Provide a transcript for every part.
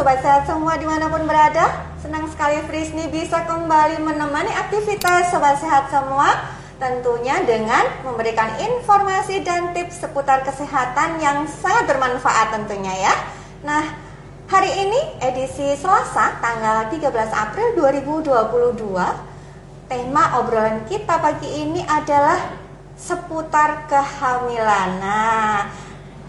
Sobat Sehat semua dimanapun berada. Senang sekali Frisni bisa kembali menemani aktivitas Sobat Sehat semua. Tentunya dengan memberikan informasi dan tips seputar kesehatan yang sangat bermanfaat tentunya ya. Nah, hari ini edisi Selasa tanggal 13 April 2022. Tema obrolan kita pagi ini adalah seputar kehamilan. Nah,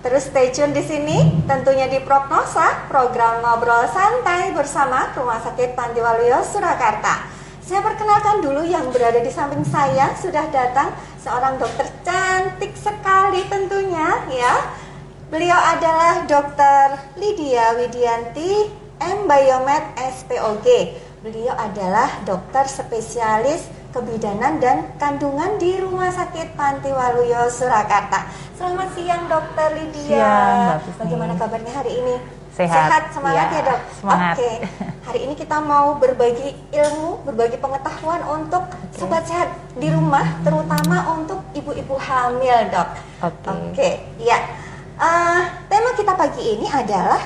terus stay tune di sini. Tentunya di Prognosa, program ngobrol santai bersama Rumah Sakit Panti Waluyo Surakarta. Saya perkenalkan dulu yang berada di samping saya. Sudah datang seorang dokter cantik sekali tentunya ya. Beliau adalah Dr. Lydia Widianti, M. Biomed SPOG. Beliau adalah dokter spesialis kebidanan dan kandungan di Rumah Sakit Panti Waluyo Surakarta. Selamat siang Dr. Lydia. Siang, bagaimana kabarnya hari ini? Sehat, semangat ya dok? Semangat. Oke. Hari ini kita mau berbagi ilmu, berbagi pengetahuan untuk sobat sehat di rumah, terutama untuk ibu-ibu hamil dok. Oke. Ya. Tema kita pagi ini adalah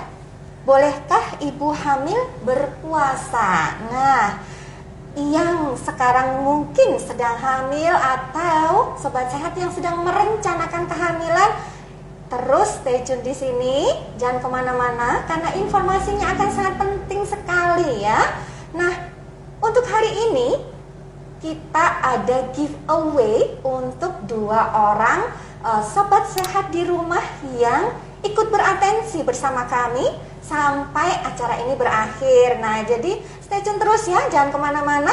bolehkah ibu hamil berpuasa? Nah, yang sekarang mungkin sedang hamil atau sobat sehat yang sedang merencanakan kehamilan, terus stay tune di sini, jangan kemana-mana karena informasinya akan sangat penting sekali ya. Nah, untuk hari ini kita ada giveaway untuk 2 orang sobat sehat di rumah yang ikut beratensi bersama kami sampai acara ini berakhir. Nah, jadi stay tune terus ya, jangan kemana-mana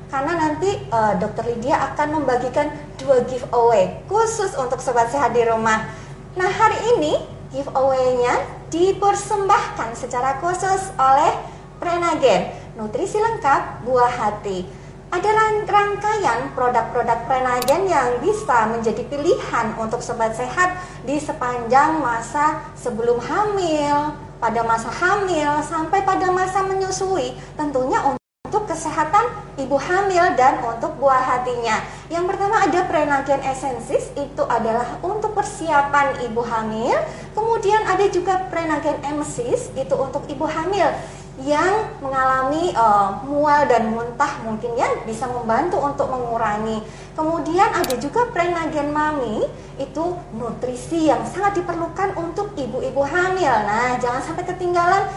karena nanti Dr. Lydia akan membagikan 2 giveaway khusus untuk sobat sehat di rumah. Nah, hari ini giveaway-nya dipersembahkan secara khusus oleh Prenagen, nutrisi lengkap buah hati. Ada rangkaian produk-produk Prenagen yang bisa menjadi pilihan untuk sobat sehat di sepanjang masa sebelum hamil, pada masa hamil, sampai pada masa menyusui. Tentunya untuk kesehatan ibu hamil dan untuk buah hatinya. Yang pertama ada Prenagen Essensis, itu adalah untuk persiapan ibu hamil. Kemudian ada juga Prenagen Emesis, itu untuk ibu hamil yang mengalami mual dan muntah, mungkin ya bisa membantu untuk mengurangi. Kemudian ada juga Prenagen Mami, itu nutrisi yang sangat diperlukan untuk ibu-ibu hamil. Nah, jangan sampai ketinggalan,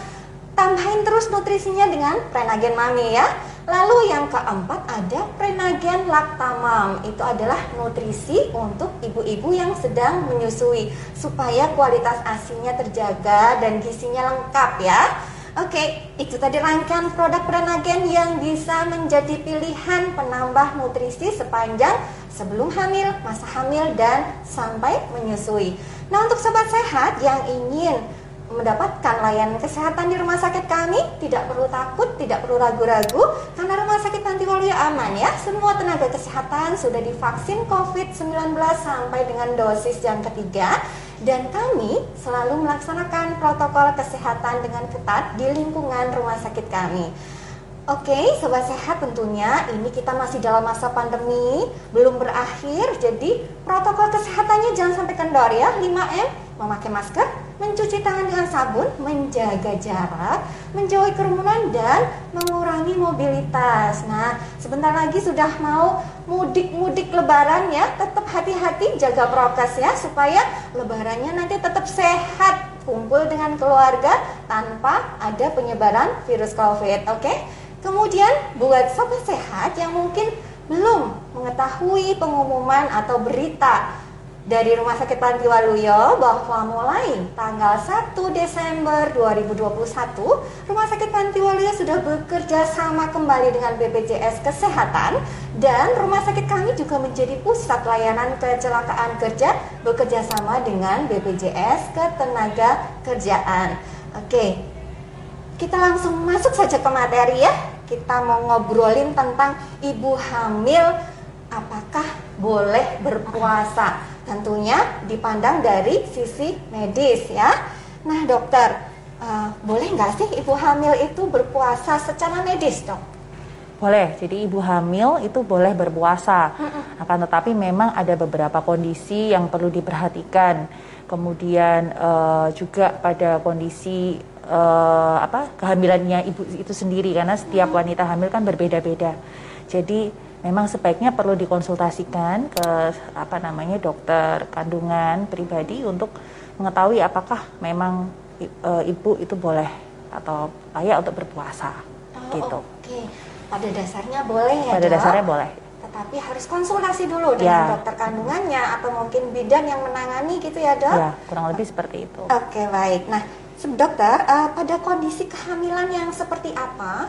tambahin terus nutrisinya dengan Prenagen Mami ya. Lalu yang keempat ada Prenagen Lactamam, itu adalah nutrisi untuk ibu-ibu yang sedang menyusui supaya kualitas ASI-nya terjaga dan gizinya lengkap ya. Oke, itu tadi rangkaian produk Prenagen yang bisa menjadi pilihan penambah nutrisi sepanjang sebelum hamil, masa hamil, dan sampai menyusui. Nah, untuk sobat sehat yang ingin mendapatkan layanan kesehatan di rumah sakit kami, tidak perlu takut, tidak perlu ragu-ragu, karena Rumah Sakit Panti Waluyo aman ya. Semua tenaga kesehatan sudah divaksin COVID-19 sampai dengan dosis yang ketiga. Dan kami selalu melaksanakan protokol kesehatan dengan ketat di lingkungan rumah sakit kami. Oke, sobat sehat, tentunya ini kita masih dalam masa pandemi, belum berakhir. Jadi protokol kesehatannya jangan sampai kendor ya. 5M, memakai masker, mencuci tangan dengan sabun, menjaga jarak, menjauhi kerumunan, dan mengurangi mobilitas. Nah, sebentar lagi sudah mau mudik lebaran ya. Tetap hati-hati, jaga prokes ya, supaya lebarannya nanti tetap sehat, kumpul dengan keluarga tanpa ada penyebaran virus COVID. Oke? Kemudian buat sobat sehat yang mungkin belum mengetahui pengumuman atau berita dari Rumah Sakit Panti Waluyo bahwa mulai tanggal 1 Desember 2021 Rumah Sakit Panti Waluyo sudah bekerja sama kembali dengan BPJS Kesehatan, dan rumah sakit kami juga menjadi pusat layanan kecelakaan kerja bekerja sama dengan BPJS Ketenagakerjaan. Oke, kita langsung masuk saja ke materi ya. Kita mau ngobrolin tentang ibu hamil, apakah boleh berpuasa? Tentunya dipandang dari sisi medis ya. Nah dokter, boleh nggak sih ibu hamil itu berpuasa secara medis dok? Boleh, jadi ibu hamil itu boleh berpuasa. Akan tetapi memang ada beberapa kondisi yang perlu diperhatikan. Kemudian juga pada kondisi kehamilannya ibu itu sendiri, karena setiap wanita hamil kan berbeda-beda. Jadi memang sebaiknya perlu dikonsultasikan ke dokter kandungan pribadi untuk mengetahui apakah memang ibu itu boleh atau layak untuk berpuasa. Gitu. Oke. Pada dasarnya boleh ya, Pada Dok? dasarnya boleh. Tetapi harus konsultasi dulu dengan dokter kandungannya atau mungkin bidan yang menangani gitu ya, Dok? Ya, kurang lebih seperti itu. Oke, baik. Nah, dokter, pada kondisi kehamilan yang seperti apa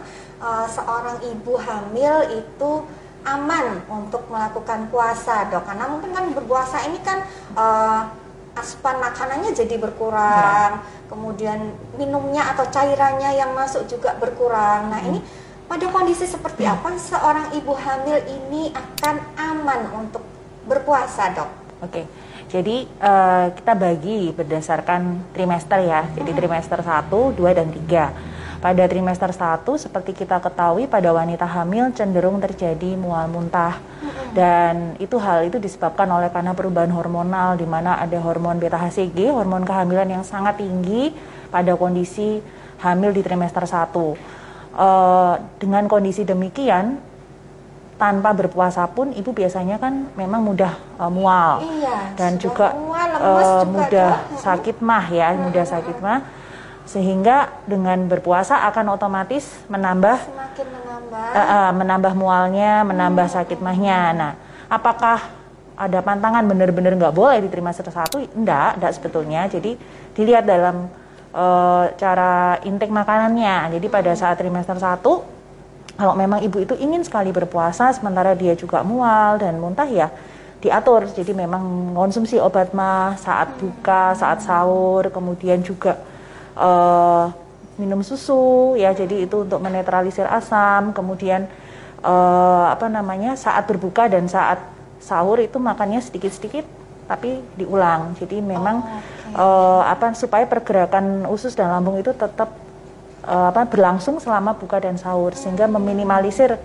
seorang ibu hamil itu aman untuk melakukan puasa, Dok? Karena mungkin kan berpuasa ini kan asupan makanannya jadi berkurang, kemudian minumnya atau cairannya yang masuk juga berkurang. Nah, ini pada kondisi seperti apa seorang ibu hamil ini akan aman untuk berpuasa, Dok? Oke, jadi kita bagi berdasarkan trimester ya. Jadi trimester 1, 2, dan 3. Pada trimester 1, seperti kita ketahui pada wanita hamil cenderung terjadi mual muntah. Dan hal itu disebabkan oleh karena perubahan hormonal, di mana ada hormon beta HCG, hormon kehamilan yang sangat tinggi pada kondisi hamil di trimester 1. Dengan kondisi demikian, tanpa berpuasa pun ibu biasanya kan memang mudah mual, dan juga, mudah sakit mah ya, mudah sakit mah, sehingga dengan berpuasa akan otomatis menambah mualnya, menambah sakit mahnya. Nah, apakah ada pantangan benar-benar nggak boleh di trimester 1? Enggak sebetulnya. Jadi dilihat dalam cara intake makanannya. Jadi pada saat trimester 1, kalau memang ibu itu ingin sekali berpuasa sementara dia juga mual dan muntah, ya diatur. Jadi memang konsumsi obat mah saat buka, saat sahur, kemudian juga minum susu ya. Jadi itu untuk menetralisir asam. Kemudian saat berbuka dan saat sahur itu makannya sedikit-sedikit tapi diulang. Jadi memang supaya pergerakan usus dan lambung itu tetap berlangsung selama buka dan sahur, sehingga meminimalisir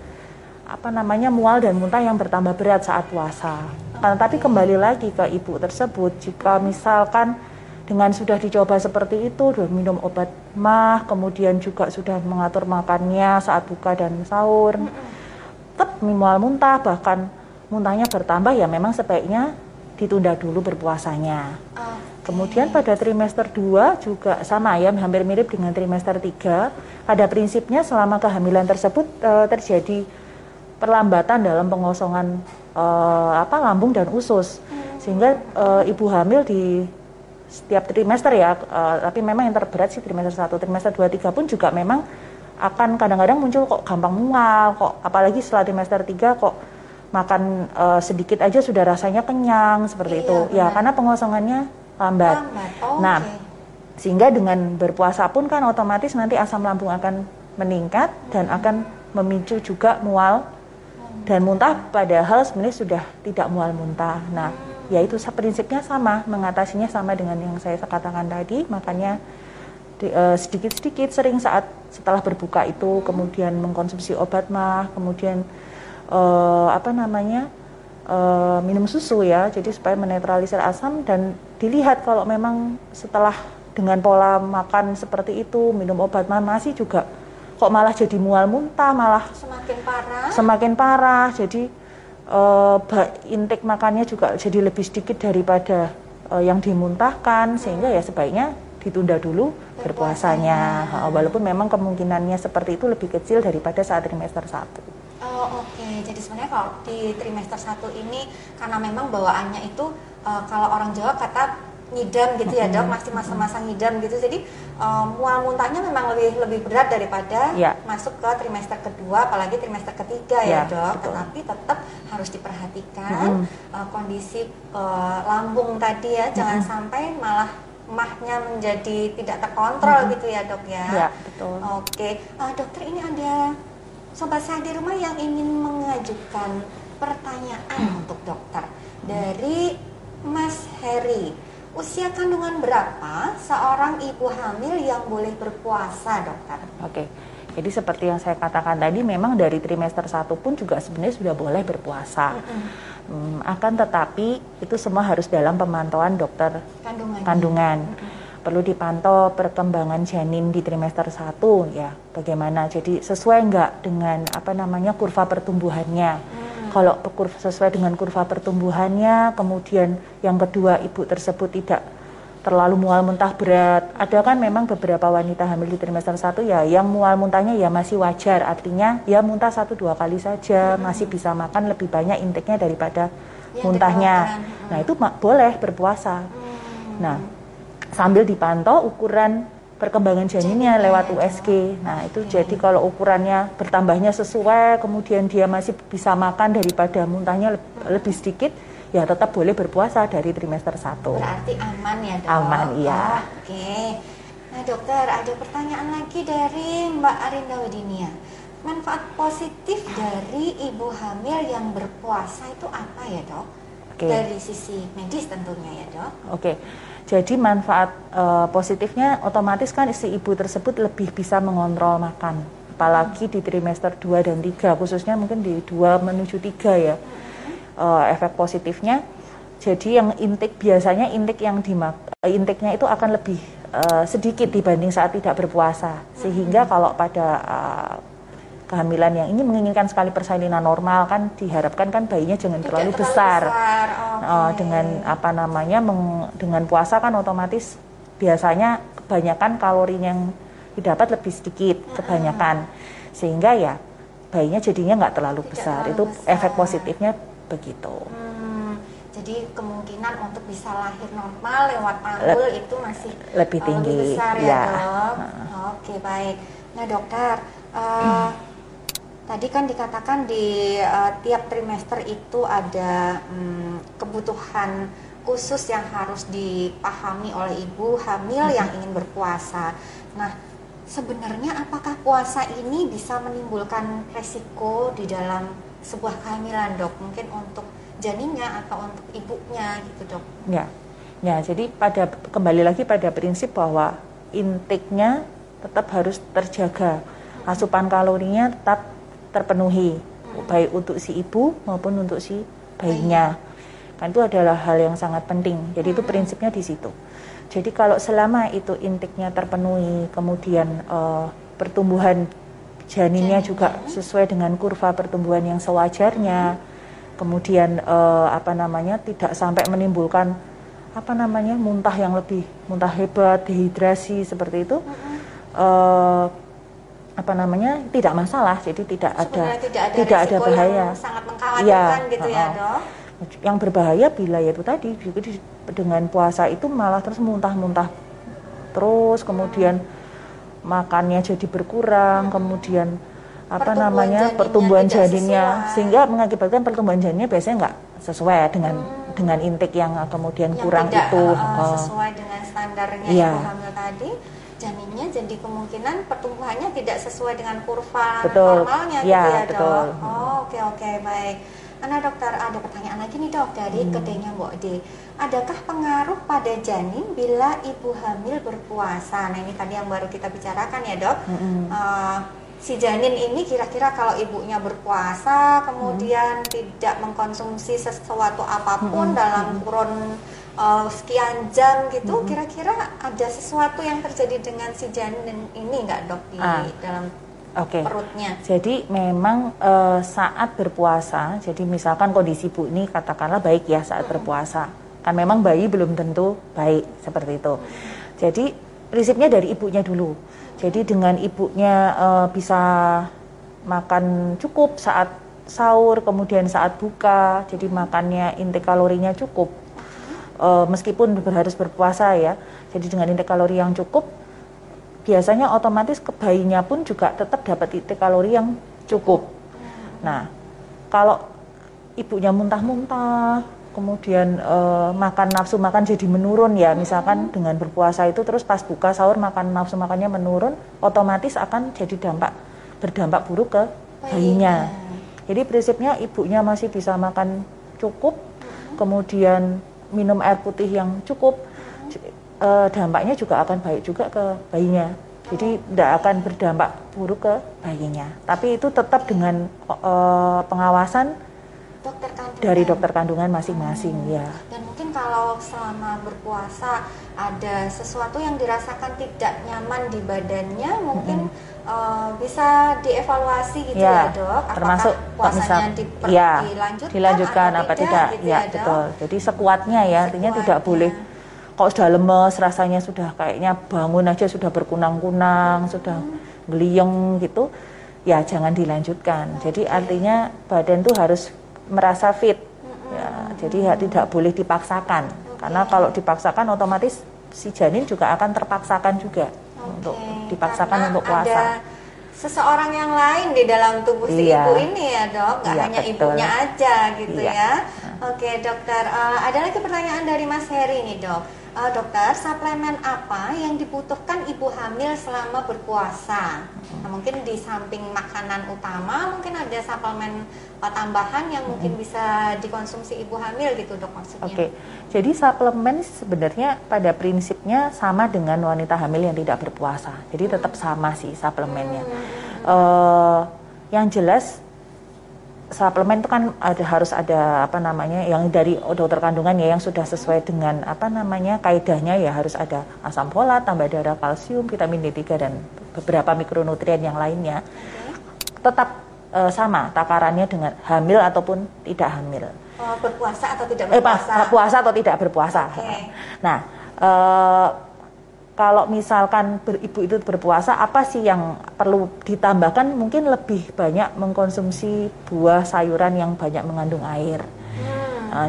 mual dan muntah yang bertambah berat saat puasa. Tapi kembali lagi ke ibu tersebut, jika misalkan dengan sudah dicoba seperti itu, sudah minum obat mah, kemudian juga sudah mengatur makannya saat buka dan sahur, tetap mual muntah, bahkan muntahnya bertambah, ya memang sebaiknya ditunda dulu berpuasanya. Kemudian pada trimester 2 juga sama ya, hampir mirip dengan trimester 3. Pada prinsipnya selama kehamilan tersebut terjadi perlambatan dalam pengosongan lambung dan usus, sehingga ibu hamil di setiap trimester ya, tapi memang yang terberat sih trimester 1, trimester 2, 3 pun juga memang akan kadang-kadang muncul kok gampang mual, kok apalagi setelah trimester 3 kok makan sedikit aja sudah rasanya kenyang seperti itu. Benar. Ya karena pengosongannya lambat. Nah, sehingga dengan berpuasa pun kan otomatis nanti asam lambung akan meningkat dan akan memicu juga mual dan muntah, padahal sebenarnya sudah tidak mual muntah. Nah, ya itu prinsipnya sama, mengatasinya sama dengan yang saya katakan tadi, makanya sedikit-sedikit sering saat setelah berbuka itu, kemudian mengkonsumsi obat mah, kemudian minum susu ya, jadi supaya menetralisir asam. Dan dilihat kalau memang setelah dengan pola makan seperti itu, minum obat masih juga kok malah jadi mual muntah, malah semakin parah. Jadi intake makannya juga jadi lebih sedikit daripada yang dimuntahkan, sehingga ya sebaiknya ditunda dulu berpuasanya. Walaupun memang kemungkinannya seperti itu lebih kecil daripada saat trimester 1. Oke. Jadi sebenarnya kalau di trimester 1 ini karena memang bawaannya itu kalau orang Jawa kata ngidam gitu ya, Dok, masih masa-masa ngidam gitu. Jadi mual muntahnya memang lebih berat daripada masuk ke trimester kedua, apalagi trimester ketiga ya, Dok. Betul. Tetapi tetap harus diperhatikan kondisi lambung tadi ya, jangan sampai malah mahnya menjadi tidak terkontrol gitu ya, Dok ya. Ya, betul. Oke. Dokter, ini ada sobat sehat di rumah yang ingin mengajukan pertanyaan untuk dokter dari Mas Heri. Usia kandungan berapa seorang ibu hamil yang boleh berpuasa, dokter? Oke, jadi seperti yang saya katakan tadi, memang dari trimester 1 pun juga sebenarnya sudah boleh berpuasa. Akan tetapi itu semua harus dalam pemantauan dokter kandungan. perlu dipantau perkembangan janin di trimester 1 ya, bagaimana. Jadi sesuai enggak dengan kurva pertumbuhannya. Kalau sesuai dengan kurva pertumbuhannya, kemudian yang kedua ibu tersebut tidak terlalu mual muntah berat. Ada kan memang beberapa wanita hamil di trimester 1 ya yang mual muntahnya ya masih wajar, artinya ya muntah 1-2 kali saja, masih bisa makan lebih banyak inteknya daripada muntahnya. Nah itu boleh berpuasa. Nah sambil dipantau ukuran perkembangan janinnya lewat USG. Nah itu jadi kalau ukurannya bertambahnya sesuai, kemudian dia masih bisa makan daripada muntahnya lebih sedikit, ya tetap boleh berpuasa dari trimester 1. Berarti aman ya dok? Aman, iya. Oke. Nah dokter, ada pertanyaan lagi dari Mbak Arinda Widinia. Manfaat positif dari ibu hamil yang berpuasa itu apa ya dok? Dari sisi medis tentunya ya dok. Oke. Jadi manfaat positifnya otomatis kan si ibu tersebut lebih bisa mengontrol makan. Apalagi di trimester 2 dan 3, khususnya mungkin di 2 menuju 3 ya. Efek positifnya, jadi yang biasanya inteknya itu akan lebih sedikit dibanding saat tidak berpuasa, sehingga kalau pada kehamilan yang ini menginginkan sekali persalinan normal kan diharapkan kan bayinya jangan terlalu besar. Dengan dengan puasa kan otomatis biasanya kebanyakan kalori yang didapat lebih sedikit kebanyakan, sehingga ya bayinya jadinya nggak terlalu besar. Itu efek positifnya begitu. Jadi kemungkinan untuk bisa lahir normal lewat panggul itu masih lebih tinggi, lebih besar ya dok. Oke baik. Nah dokter, tadi kan dikatakan di tiap trimester itu ada kebutuhan khusus yang harus dipahami oleh ibu hamil yang ingin berpuasa. Nah sebenarnya apakah puasa ini bisa menimbulkan resiko di dalam sebuah kehamilan dok, mungkin untuk janinnya atau untuk ibunya gitu dok? Ya jadi kembali lagi pada prinsip bahwa inteknya tetap harus terjaga, asupan kalorinya tetap terpenuhi, baik untuk si ibu maupun untuk si bayinya. Kan itu adalah hal yang sangat penting. Jadi itu prinsipnya di situ. Jadi kalau selama itu inteknya terpenuhi, kemudian pertumbuhan janinnya juga sesuai dengan kurva pertumbuhan yang sewajarnya, kemudian tidak sampai menimbulkan muntah hebat, dehidrasi seperti itu, tidak masalah. Jadi tidak ada bahaya yang sangat mengkhawatirkan gitu ya dok. Yang berbahaya bila ya itu tadi dengan puasa itu malah terus muntah terus, kemudian makannya jadi berkurang, kemudian pertumbuhan janinnya sehingga mengakibatkan pertumbuhan janinnya biasanya nggak sesuai dengan intake yang kemudian yang kurang tidak, itu sesuai dengan standarnya ibu hamil tadi, janinnya jadi kemungkinan pertumbuhannya tidak sesuai dengan kurva normalnya gitu ya dok. Oke baik. Nah dokter, ada pertanyaan lagi nih dok dari kedainya Mbok D. Adakah pengaruh pada janin bila ibu hamil berpuasa? Nah ini tadi yang baru kita bicarakan ya dok. Si janin ini kira-kira kalau ibunya berpuasa kemudian tidak mengkonsumsi sesuatu apapun dalam kurun sekian jam gitu, kira-kira ada sesuatu yang terjadi dengan si janin ini nggak dok di dalam perutnya? Jadi memang saat berpuasa, jadi misalkan kondisi ibu ini katakanlah baik ya saat berpuasa, kan memang bayi belum tentu baik seperti itu. Jadi prinsipnya dari ibunya dulu. Jadi dengan ibunya bisa makan cukup saat sahur, kemudian saat buka, jadi makannya intake kalorinya cukup. Meskipun harus berpuasa ya, jadi dengan intake kalori yang cukup, biasanya otomatis ke bayinya pun juga tetap dapat intake kalori yang cukup. Nah, kalau ibunya muntah-muntah, kemudian nafsu makan jadi menurun ya, misalkan dengan berpuasa itu terus pas buka sahur nafsu makannya menurun, otomatis akan jadi berdampak buruk ke bayinya. Jadi prinsipnya ibunya masih bisa makan cukup, kemudian minum air putih yang cukup, dampaknya juga akan baik juga ke bayinya. Jadi tidak akan berdampak buruk ke bayinya. Tapi itu tetap dengan pengawasan dari dokter kandungan masing-masing ya. Dan mungkin kalau selama berpuasa ada sesuatu yang dirasakan tidak nyaman di badannya, mungkin bisa dievaluasi gitu ya Dok. Apakah termasuk puasanya dilanjutkan apa tidak, gitu ya betul. Jadi sekuatnya ya, artinya tidak boleh kalau sudah lemes rasanya sudah kayaknya bangun aja sudah berkunang-kunang, sudah geliyeng gitu, ya jangan dilanjutkan. Jadi artinya badan tuh harus merasa fit, ya. Jadi tidak boleh dipaksakan, karena kalau dipaksakan otomatis si janin juga akan terpaksakan juga untuk dipaksakan untuk puasa. Ada seseorang yang lain di dalam tubuh si ibu ini ya Dok, nggak hanya ibunya aja gitu ya. Oke dokter, ada lagi pertanyaan dari Mas Heri nih Dok. Dokter, suplemen apa yang dibutuhkan ibu hamil selama berpuasa? Nah, mungkin di samping makanan utama, mungkin ada suplemen tambahan yang mungkin bisa dikonsumsi ibu hamil gitu Dok maksudnya. Oke, jadi suplemen sebenarnya pada prinsipnya sama dengan wanita hamil yang tidak berpuasa. Jadi tetap sama sih suplemennya. Yang jelas suplemen itu kan harus ada apa namanya yang dari dokter kandungan ya, yang sudah sesuai dengan apa namanya kaidahnya ya, harus ada asam folat, tambah darah, kalsium, vitamin D3 dan beberapa mikronutrien yang lainnya. Tetap sama takarannya dengan hamil ataupun tidak hamil. Berpuasa atau tidak berpuasa? Puasa atau tidak berpuasa. Nah, kalau misalkan ibu itu berpuasa, apa sih yang perlu ditambahkan? Mungkin lebih banyak mengkonsumsi buah sayuran yang banyak mengandung air.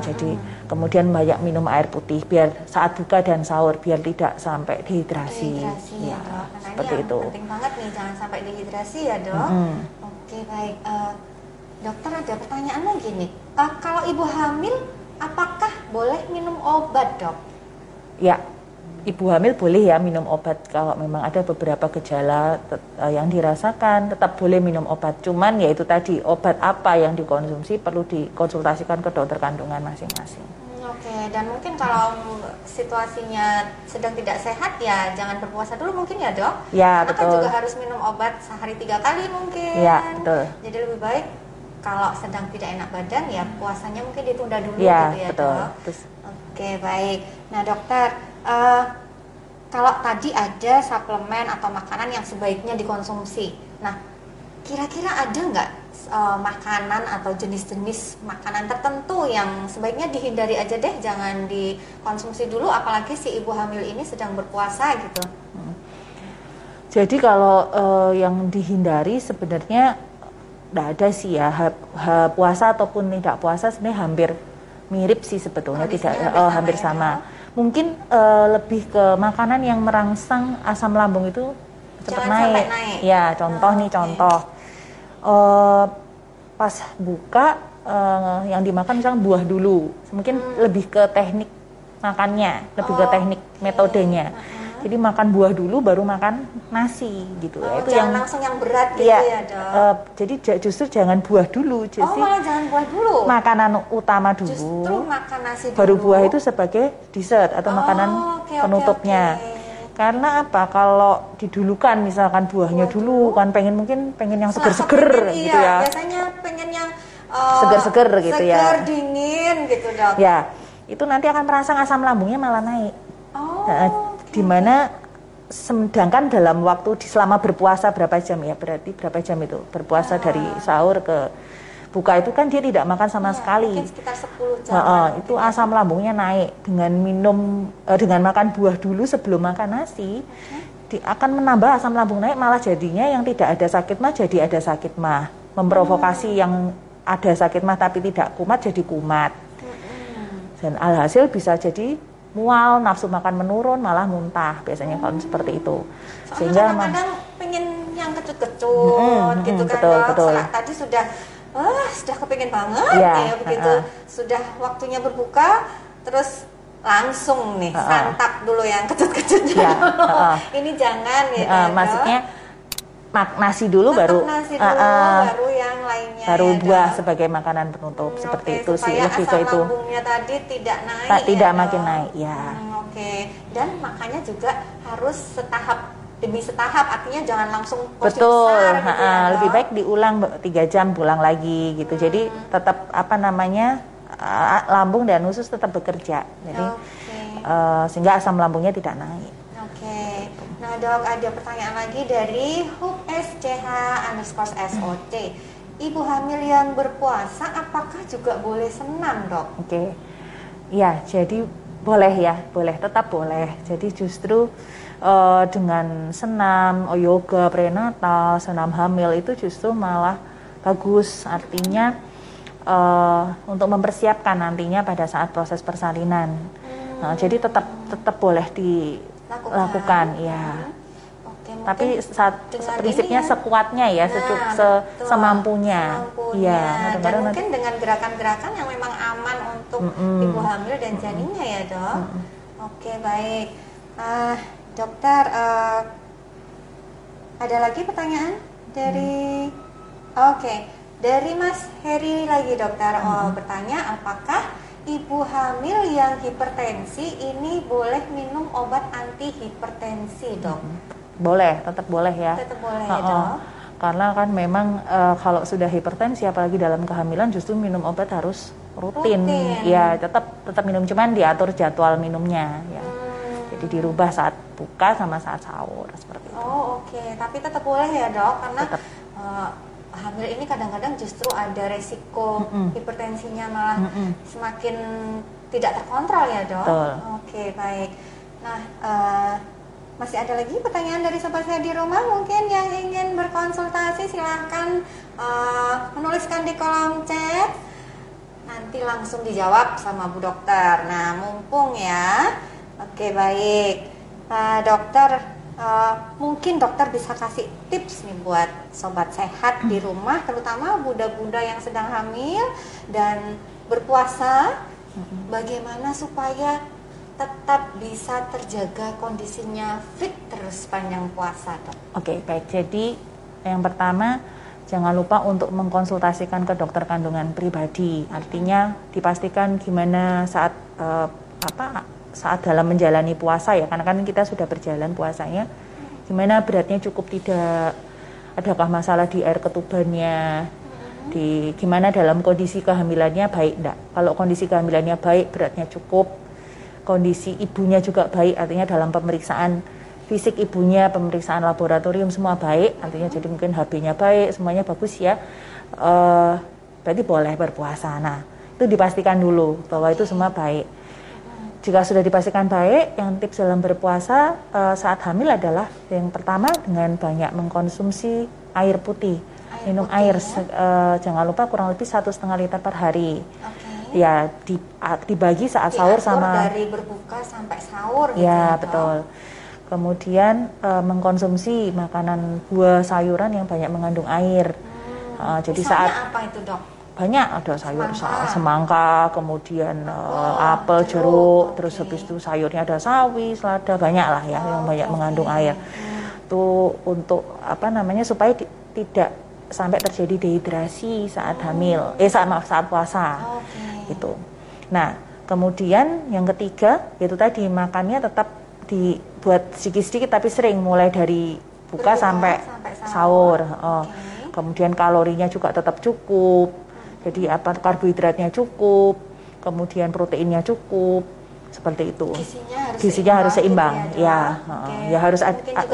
Jadi kemudian banyak minum air putih biar saat buka dan sahur biar tidak sampai dehidrasi. Ya, seperti itu. Penting banget nih, jangan sampai dehidrasi ya Dok. Oke baik. Dokter ada pertanyaan lagi nih. Kalau ibu hamil, apakah boleh minum obat Dok? Ya. Ibu hamil boleh ya minum obat kalau memang ada beberapa gejala yang dirasakan, tetap boleh minum obat. Cuman ya itu tadi, obat apa yang dikonsumsi perlu dikonsultasikan ke dokter kandungan masing-masing. Oke, dan mungkin kalau situasinya sedang tidak sehat ya jangan berpuasa dulu mungkin ya Dok? Ya, karena betul. kan juga harus minum obat sehari 3 kali mungkin. Ya, betul. Jadi lebih baik kalau sedang tidak enak badan ya puasanya mungkin ditunda dulu ya, gitu ya betul. Dok? Oke, baik. Nah dokter, kalau tadi ada suplemen atau makanan yang sebaiknya dikonsumsi. Nah, kira-kira ada nggak makanan atau jenis-jenis makanan tertentu yang sebaiknya dihindari aja deh, jangan dikonsumsi dulu, apalagi si ibu hamil ini sedang berpuasa gitu? Jadi kalau yang dihindari sebenarnya nggak ada sih ya, puasa ataupun tidak puasa sebenarnya hampir mirip sih sebetulnya, hampir sama. Mungkin lebih ke makanan yang merangsang asam lambung itu cepat naik. Ya, contoh contoh. Pas buka yang dimakan misalnya buah dulu. Mungkin lebih ke teknik makannya, lebih ke teknik metodenya. Jadi makan buah dulu baru makan nasi gitu ya. Itu yang langsung yang berat gitu ya Dok. Jadi justru jangan buah dulu. Jadi malah jangan buah dulu. Makanan utama dulu. Justru makan nasi dulu. Baru buah itu sebagai dessert atau makanan penutupnya. Karena apa? Kalau didulukan misalkan buahnya dulu kan mungkin pengen yang seger-seger gitu ya. Biasanya pengen yang seger-seger gitu ya. Seger dingin gitu Dok. Ya, itu nanti akan merangsang asam lambungnya malah naik. Dimana sedangkan dalam waktu selama berpuasa berapa jam ya, berarti berapa jam itu berpuasa dari sahur ke buka itu kan dia tidak makan sama sekali. Mungkin sekitar 10 jam. Itu asam lambungnya naik dengan dengan makan buah dulu sebelum makan nasi. Akan menambah asam lambung naik, malah jadinya yang tidak ada sakit mah jadi ada sakit mah, memprovokasi yang ada sakit mah tapi tidak kumat jadi kumat. Dan alhasil bisa jadi mual, nafsu makan menurun, malah muntah biasanya kalau seperti itu. Sehingga kadang pengen yang kecut-kecut gitu kan Dok. Tadi sudah kepingin banget ya begitu. Sudah waktunya berbuka, terus langsung nih santap dulu yang kecut-kecutnya. Ini jangan ya maksudnya nasi dulu baru baru yang lainnya. Baru buah sebagai makanan penutup seperti itu sih, lebih ke itu. Asam lambungnya tadi tidak naik. Tidak makin naik ya. Dan makannya juga harus setahap demi setahap, artinya jangan langsung porsi betul besar gitu ya, lebih baik diulang 3 jam pulang lagi gitu. Jadi tetap lambung dan usus tetap bekerja. Jadi sehingga asam lambungnya tidak naik. Oke. Nah dok, ada pertanyaan lagi dari HUPSCH_SOT. Ibu hamil yang berpuasa apakah juga boleh senam dok? Oke. Ya, jadi boleh ya, boleh, tetap boleh. Jadi justru dengan senam, yoga prenatal, senam hamil itu justru malah bagus. Artinya untuk mempersiapkan nantinya pada saat proses persalinan. Nah, jadi tetap boleh dilakukan, ya. Oke, tapi prinsipnya ya, sekuatnya ya, semampunya. Iya, dan mungkin dengan gerakan-gerakan yang memang aman untuk ibu hamil dan janinnya ya dok. Oke, baik. Dokter, ada lagi pertanyaan dari dari Mas Heri lagi dokter. Bertanya, apakah ibu hamil yang hipertensi ini boleh minum obat anti hipertensi dok? Boleh, tetap boleh ya. Tetap boleh ya dok. Karena kan memang kalau sudah hipertensi apalagi dalam kehamilan justru minum obat harus rutin. Ya tetap minum, cuman diatur jadwal minumnya ya. Jadi dirubah saat buka sama saat sahur seperti itu. Oke. Tapi tetap boleh ya dok, karena hamil ini kadang-kadang justru ada resiko hipertensinya malah semakin tidak terkontrol ya dok. Betul. Oke, baik. Nah, masih ada lagi pertanyaan dari sobat saya di rumah mungkin yang ingin berkonsultasi, silahkan menuliskan di kolom chat, nanti langsung dijawab sama Bu Dokter. Nah, mumpung ya. Oke, baik. Dokter, mungkin dokter bisa kasih tips nih buat sobat sehat di rumah, terutama bunda-bunda yang sedang hamil dan berpuasa, bagaimana supaya tetap bisa terjaga kondisinya fit terus sepanjang puasa dok. Oke, baik. Jadi yang pertama, jangan lupa untuk mengkonsultasikan ke dokter kandungan pribadi. Artinya dipastikan gimana saat saat dalam menjalani puasa ya, karena kan kita sudah berjalan puasanya, gimana beratnya cukup tidak, adakah masalah di air ketubannya, gimana dalam kondisi kehamilannya baik enggak. Kalau kondisi kehamilannya baik, beratnya cukup, kondisi ibunya juga baik, artinya dalam pemeriksaan fisik ibunya, pemeriksaan laboratorium semua baik, artinya jadi mungkin HB-nya baik, semuanya bagus ya, berarti boleh berpuasa. Nah, itu dipastikan dulu bahwa itu semua baik. Jika sudah dipastikan baik, yang tips dalam berpuasa saat hamil adalah yang pertama dengan banyak mengkonsumsi air putih. Minum air, jangan lupa kurang lebih 1,5 liter per hari. Ya, dibagi saat sahur sama dari berbuka sampai sahur gitu ya, betul. Kemudian mengkonsumsi makanan buah sayuran yang banyak mengandung air. Jadi saat apa itu dok? Banyak, ada sayur semangka, kemudian apel, jeruk, terus habis itu sayurnya ada sawi, selada, banyak lah ya yang banyak mengandung air. Itu untuk supaya tidak sampai terjadi dehidrasi saat hamil, saat puasa. Gitu. Nah, kemudian yang ketiga yaitu tadi makannya tetap dibuat sedikit-sedikit tapi sering, mulai dari buka sampai sahur. Kemudian kalorinya juga tetap cukup. Jadi karbohidratnya cukup, kemudian proteinnya cukup, seperti itu. Gizinya harus seimbang, gitu ya. Ya harus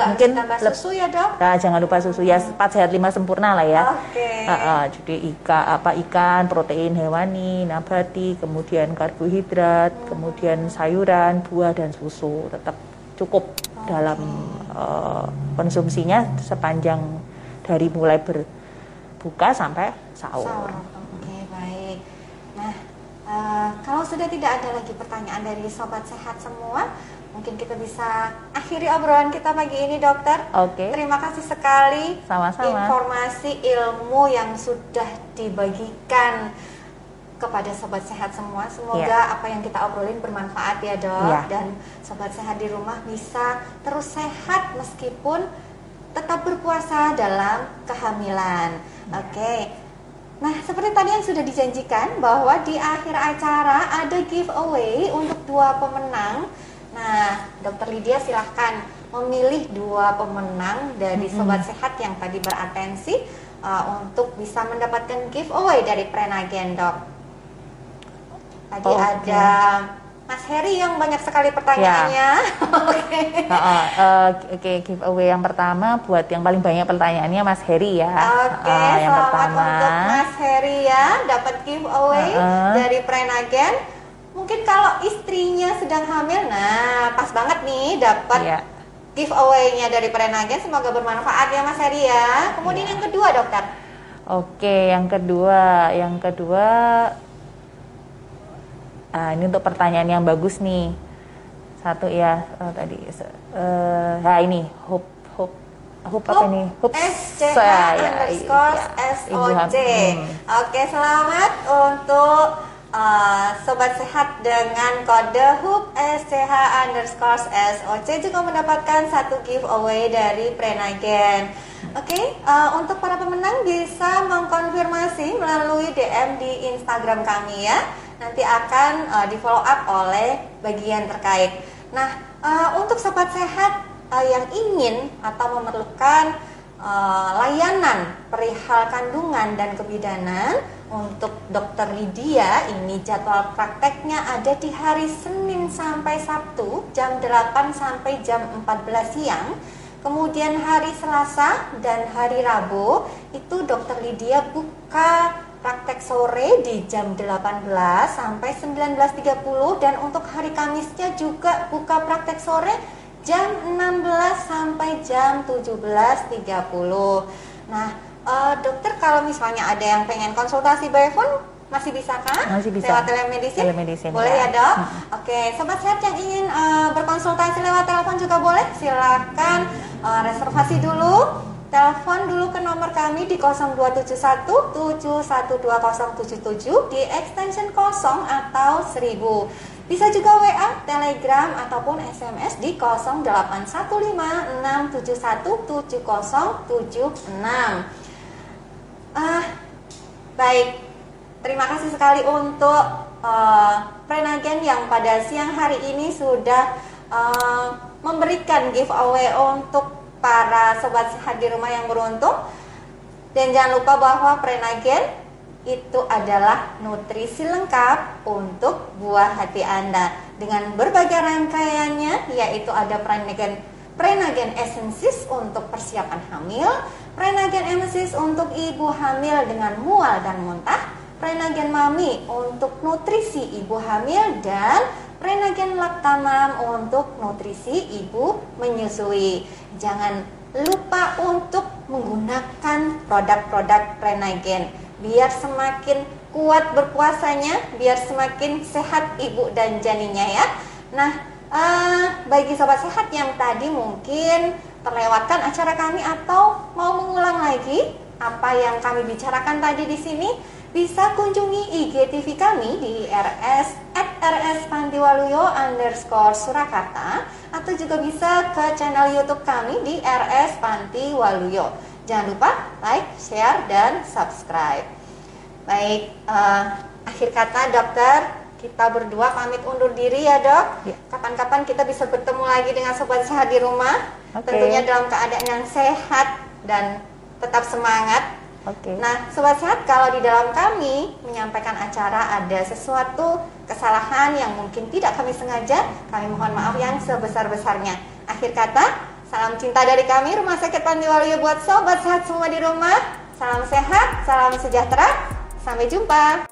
mungkin harus susu ya dok. Nah, jangan lupa susu ya, 4 sehat 5 sempurna lah ya. Jadi ikan, protein hewani, nabati, kemudian karbohidrat, kemudian sayuran, buah dan susu tetap cukup dalam konsumsinya sepanjang dari mulai berbuka sampai sahur. Baik. Nah, kalau sudah tidak ada lagi pertanyaan dari sobat sehat semua, mungkin kita bisa akhiri obrolan kita pagi ini dokter. Terima kasih sekali. Sama-sama. Informasi ilmu yang sudah dibagikan kepada sobat sehat semua. Semoga apa yang kita obrolin bermanfaat ya dok. Dan sobat sehat di rumah bisa terus sehat meskipun tetap berpuasa dalam kehamilan. Nah, seperti tadi yang sudah dijanjikan bahwa di akhir acara ada giveaway untuk 2 pemenang. Nah, Dokter Lydia silahkan memilih 2 pemenang dari sobat sehat yang tadi beratensi untuk bisa mendapatkan giveaway dari Prenagen dok. Tadi ada Mas Heri yang banyak sekali pertanyaannya. Oke, giveaway yang pertama buat yang paling banyak pertanyaannya Mas Heri ya. Oke, yang selamat pertama untuk Mas Heri ya, dapat giveaway dari Prenagen. Mungkin kalau istrinya sedang hamil, nah pas banget nih dapat giveaway-nya dari Prenagen. Semoga bermanfaat ya Mas Heri ya. Kemudian yang kedua, dokter. Oke, yang kedua ini untuk pertanyaan yang bagus nih. Satu ya, tadi ini Hope apa ini? Hope SCH_SOC. Oke, selamat untuk Sobat Sehat dengan kode HUP SCH_SOC juga mendapatkan satu giveaway dari Prenagen. Oke, untuk para pemenang bisa mengkonfirmasi melalui DM di Instagram kami ya. Nanti akan di follow up oleh bagian terkait. Nah, untuk Sobat Sehat yang ingin atau memerlukan layanan perihal kandungan dan kebidanan untuk Dokter Lydia, ini jadwal prakteknya ada di hari Senin sampai Sabtu jam 8 sampai jam 14 siang. Kemudian hari Selasa dan hari Rabu itu Dokter Lydia buka praktek sore di jam 18 sampai 19.30, dan untuk hari Kamisnya juga buka praktek sore jam 16 sampai jam 17.30. Nah, dokter kalau misalnya ada yang pengen konsultasi by phone masih bisa kan? Masih bisa. Lewat telemedicine? Boleh ya dok? Oke, Sobat Sehat yang ingin berkonsultasi lewat telepon juga boleh. Silakan reservasi dulu. Telepon dulu ke nomor kami di 0271 712077 di extension 0 atau 1000. Bisa juga WA, Telegram ataupun SMS di 081567170776. Baik, terima kasih sekali untuk Prenagen yang pada siang hari ini sudah memberikan giveaway untuk para Sobat Sehat di rumah yang beruntung. Dan jangan lupa bahwa Prenagen itu adalah nutrisi lengkap untuk buah hati Anda dengan berbagai rangkaiannya, yaitu ada Prenagen Essensis untuk persiapan hamil, Prenagen Essensis untuk ibu hamil dengan mual dan muntah, Prenagen Mami untuk nutrisi ibu hamil, dan Prenagen Lactamam untuk nutrisi ibu menyusui. Jangan lupa untuk menggunakan produk-produk Prenagen biar semakin kuat berpuasanya, biar semakin sehat ibu dan janinnya ya. Nah, bagi Sobat Sehat yang tadi mungkin terlewatkan acara kami atau mau mengulang lagi apa yang kami bicarakan tadi di sini, bisa kunjungi IGTV kami di @rspantiwaluyo_Surakarta atau juga bisa ke channel YouTube kami di RS Panti Waluyo. Jangan lupa like, share, dan subscribe. Baik, akhir kata dokter, kita berdua pamit undur diri ya dok. Kapan-kapan kita bisa bertemu lagi dengan Sobat Sehat di rumah. Tentunya dalam keadaan yang sehat dan tetap semangat. Nah, Sobat Sehat, kalau di dalam kami menyampaikan acara ada sesuatu kesalahan yang mungkin tidak kami sengaja, kami mohon maaf yang sebesar-besarnya. Akhir kata, salam cinta dari kami Rumah Sakit Panti Waluyo buat Sobat Sehat semua di rumah. Salam sehat, salam sejahtera, sampai jumpa.